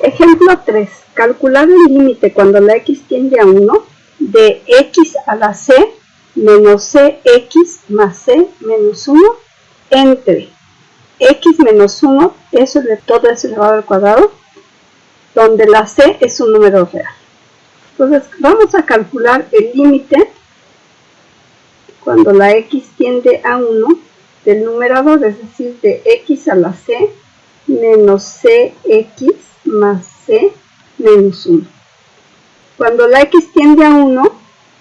Ejemplo 3. Calcular el límite cuando la x tiende a 1 de x a la c menos cx más c menos 1 entre x menos 1, todo eso elevado al cuadrado, donde la c es un número real. Entonces vamos a calcular el límite cuando la x tiende a 1 del numerador, es decir, de x a la c menos cx más c menos 1. Cuando la x tiende a 1,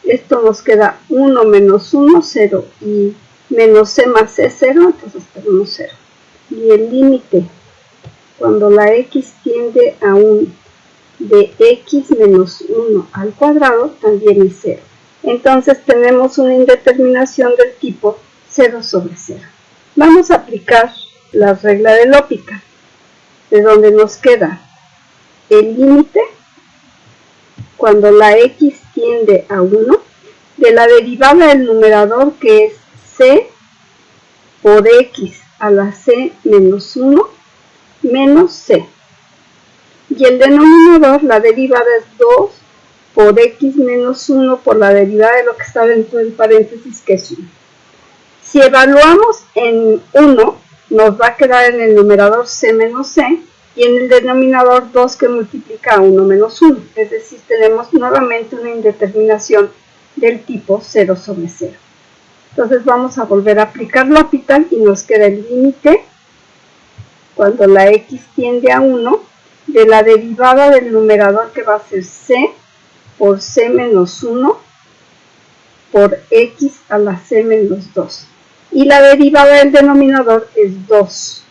esto nos queda 1 menos 1, 0, y menos c más c, 0, entonces tenemos 0. Y el límite cuando la x tiende a 1 de x menos 1 al cuadrado también es 0. Entonces tenemos una indeterminación del tipo 0 sobre 0. Vamos a aplicar la regla de L'Hopital, de donde nos queda el límite cuando la x tiende a 1 de la derivada del numerador, que es c por x a la c menos 1 menos c. Y el denominador, la derivada es 2 por x menos 1 por la derivada de lo que está dentro del paréntesis, que es 1. Si evaluamos en 1, nos va a quedar en el numerador c menos c, y en el denominador 2 que multiplica a 1 menos 1. Es decir, tenemos nuevamente una indeterminación del tipo 0 sobre 0. Entonces vamos a volver a aplicar L'Hopital y nos queda el límite cuando la x tiende a 1 de la derivada del numerador, que va a ser c por c menos 1 por x a la c menos 2. Y la derivada del denominador es 2.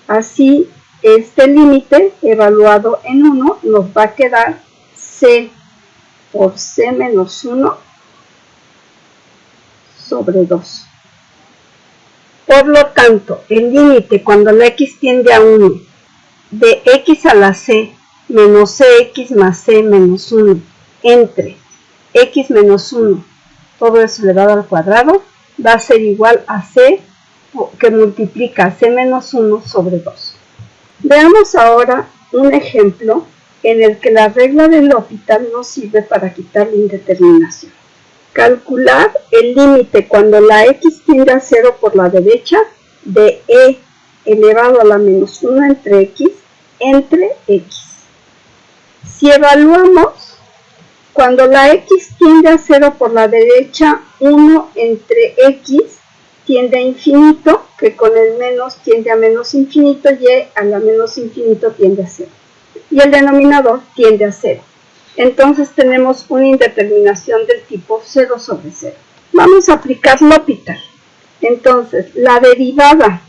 Así, este límite evaluado en 1 nos va a quedar c por c menos 1 sobre 2. Por lo tanto, el límite cuando la x tiende a 1 de x a la c menos cx más c menos 1 entre x menos 1, todo eso elevado al cuadrado, va a ser igual a c, que multiplica c menos 1 sobre 2. Veamos ahora un ejemplo en el que la regla de L'Hopital nos sirve para quitar la indeterminación. Calcular el límite cuando la x tiende a 0 por la derecha de e elevado a la menos 1 entre x. Si evaluamos cuando la x tiende a 0 por la derecha, 1 entre x tiende a infinito, que con el menos tiende a menos infinito, y a la menos infinito tiende a 0. Y el denominador tiende a 0. Entonces tenemos una indeterminación del tipo 0 sobre 0. Vamos a aplicar L'Hopital. Entonces, la derivada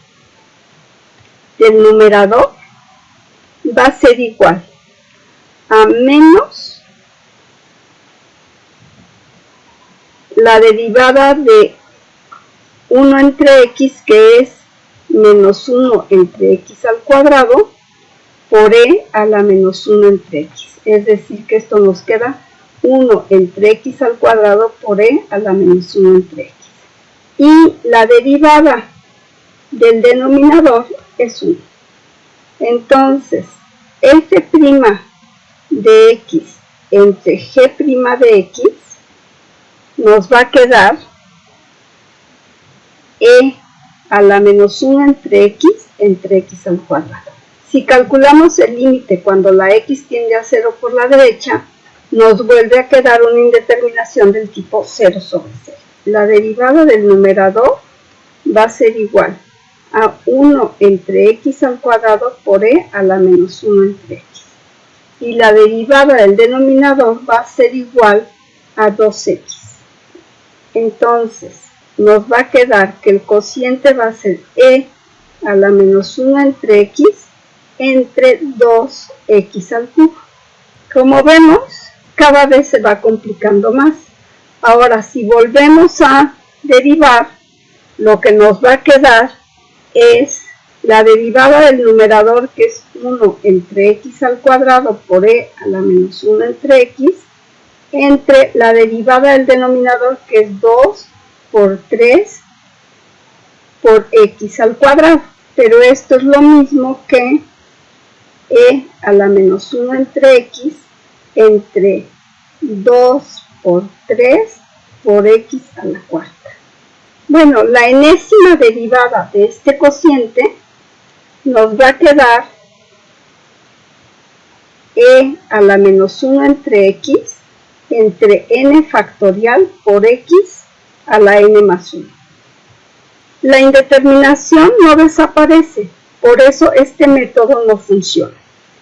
del numerador va a ser igual a menos la derivada de 1 entre x, que es menos 1 entre x al cuadrado, por e a la menos 1 entre x. Es decir, que esto nos queda 1 entre x al cuadrado por e a la menos 1 entre x. Y la derivada del denominador es 1. Entonces, f' de x entre g' de x nos va a quedar e a la menos 1 entre x al cuadrado. Si calculamos el límite cuando la x tiende a 0 por la derecha, nos vuelve a quedar una indeterminación del tipo 0 sobre 0. La derivada del numerador va a ser igual a 1 entre x al cuadrado por e a la menos 1 entre x. Y la derivada del denominador va a ser igual a 2x. Entonces, nos va a quedar que el cociente va a ser e a la menos 1 entre x entre 2x al cubo. Como vemos, cada vez se va complicando más. Ahora, si volvemos a derivar, lo que nos va a quedar es la derivada del numerador, que es 1 entre x al cuadrado por e a la menos 1 entre x, entre la derivada del denominador, que es 2 por 3 por x al cuadrado. Pero esto es lo mismo que e a la menos 1 entre x entre 2 por 3 por x a la cuarta. Bueno, la enésima derivada de este cociente nos va a quedar e a la menos 1 entre x entre n factorial por x a la n más 1. La indeterminación no desaparece, por eso este método no funciona.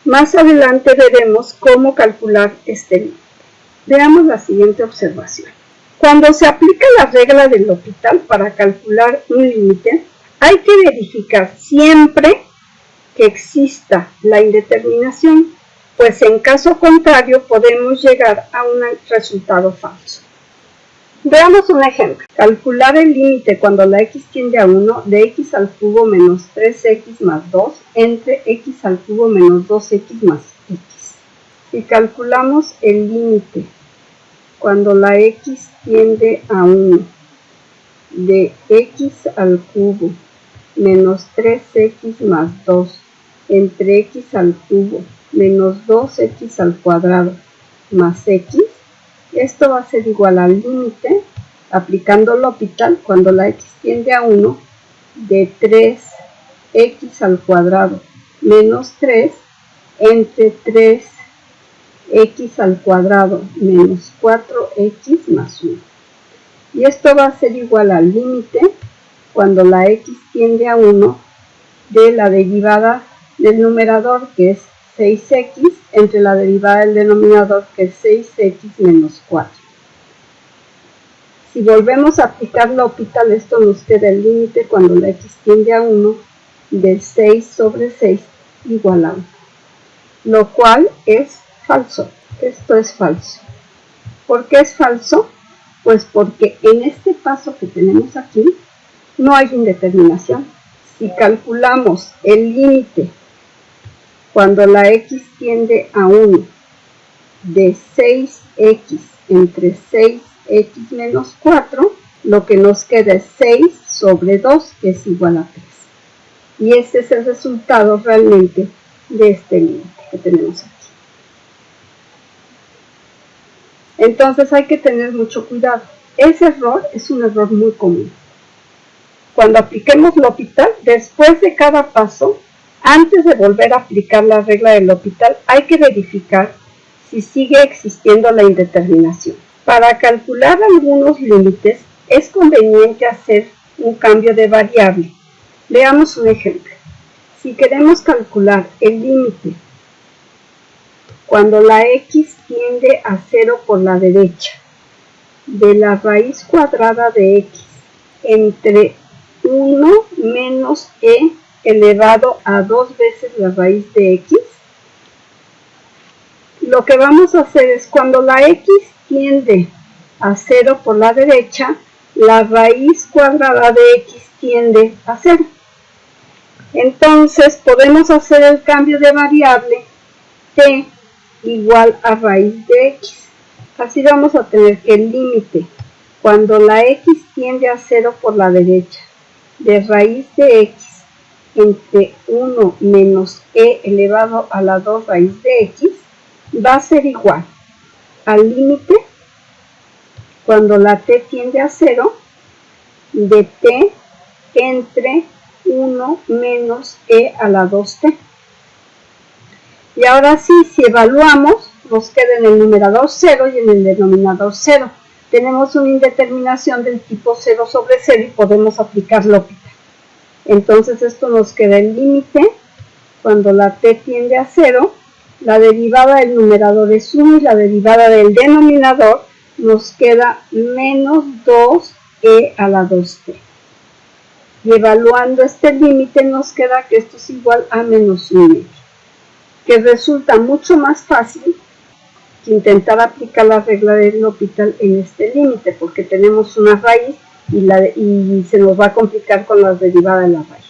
Más adelante veremos cómo calcular este límite. Veamos la siguiente observación. Cuando se aplica la regla del L'Hopital para calcular un límite, hay que verificar siempre que exista la indeterminación, pues en caso contrario podemos llegar a un resultado falso. Veamos un ejemplo. Calcular el límite cuando la x tiende a 1 de x al cubo menos 3x más 2 entre x al cubo menos 2x más x. Si calculamos el límite cuando la x tiende a 1 de x al cubo menos 3x más 2 entre x al cubo menos 2x al cuadrado más x, esto va a ser igual al límite, aplicando L'Hopital, cuando la x tiende a 1, de 3x al cuadrado menos 3 entre 3x al cuadrado menos 4x más 1. Y esto va a ser igual al límite, cuando la x tiende a 1, de la derivada del numerador, que es 6x, entre la derivada del denominador, que es 6x menos 4. Si volvemos a aplicar L'Hopital, esto nos queda el límite cuando la x tiende a 1 de 6 sobre 6 igual a 1, lo cual es falso. Esto es falso. ¿Por qué es falso? Pues porque en este paso que tenemos aquí no hay indeterminación. Si calculamos el límite cuando la x tiende a 1 de 6x entre 6x menos 4, lo que nos queda es 6 sobre 2, que es igual a 3. Y este es el resultado realmente de este límite que tenemos aquí. Entonces hay que tener mucho cuidado. Ese error es un error muy común. Cuando apliquemos L'Hopital, después de cada paso, antes de volver a aplicar la regla del L'Hopital, hay que verificar si sigue existiendo la indeterminación. Para calcular algunos límites, es conveniente hacer un cambio de variable. Veamos un ejemplo. Si queremos calcular el límite cuando la x tiende a 0 por la derecha, de la raíz cuadrada de x entre 1 menos e elevado a 2 veces la raíz de x, lo que vamos a hacer es, cuando la x tiende a 0 por la derecha, la raíz cuadrada de x tiende a 0. Entonces podemos hacer el cambio de variable t igual a raíz de x. Así vamos a tener que el límite cuando la x tiende a 0 por la derecha de raíz de x entre 1 menos e elevado a la 2 raíz de x va a ser igual al límite cuando la t tiende a 0 de t entre 1 menos e a la 2t. Y ahora sí, si evaluamos, nos queda en el numerador 0 y en el denominador 0. Tenemos una indeterminación del tipo 0 sobre 0 y podemos aplicar L'Hopital. Entonces esto nos queda el límite cuando la t tiende a 0, la derivada del numerador es 1 y la derivada del denominador nos queda menos 2e a la 2t. Y evaluando este límite nos queda que esto es igual a menos 1, que resulta mucho más fácil que intentar aplicar la regla del L'Hopital en este límite, porque tenemos una raíz y se nos va a complicar con la derivada de la raíz.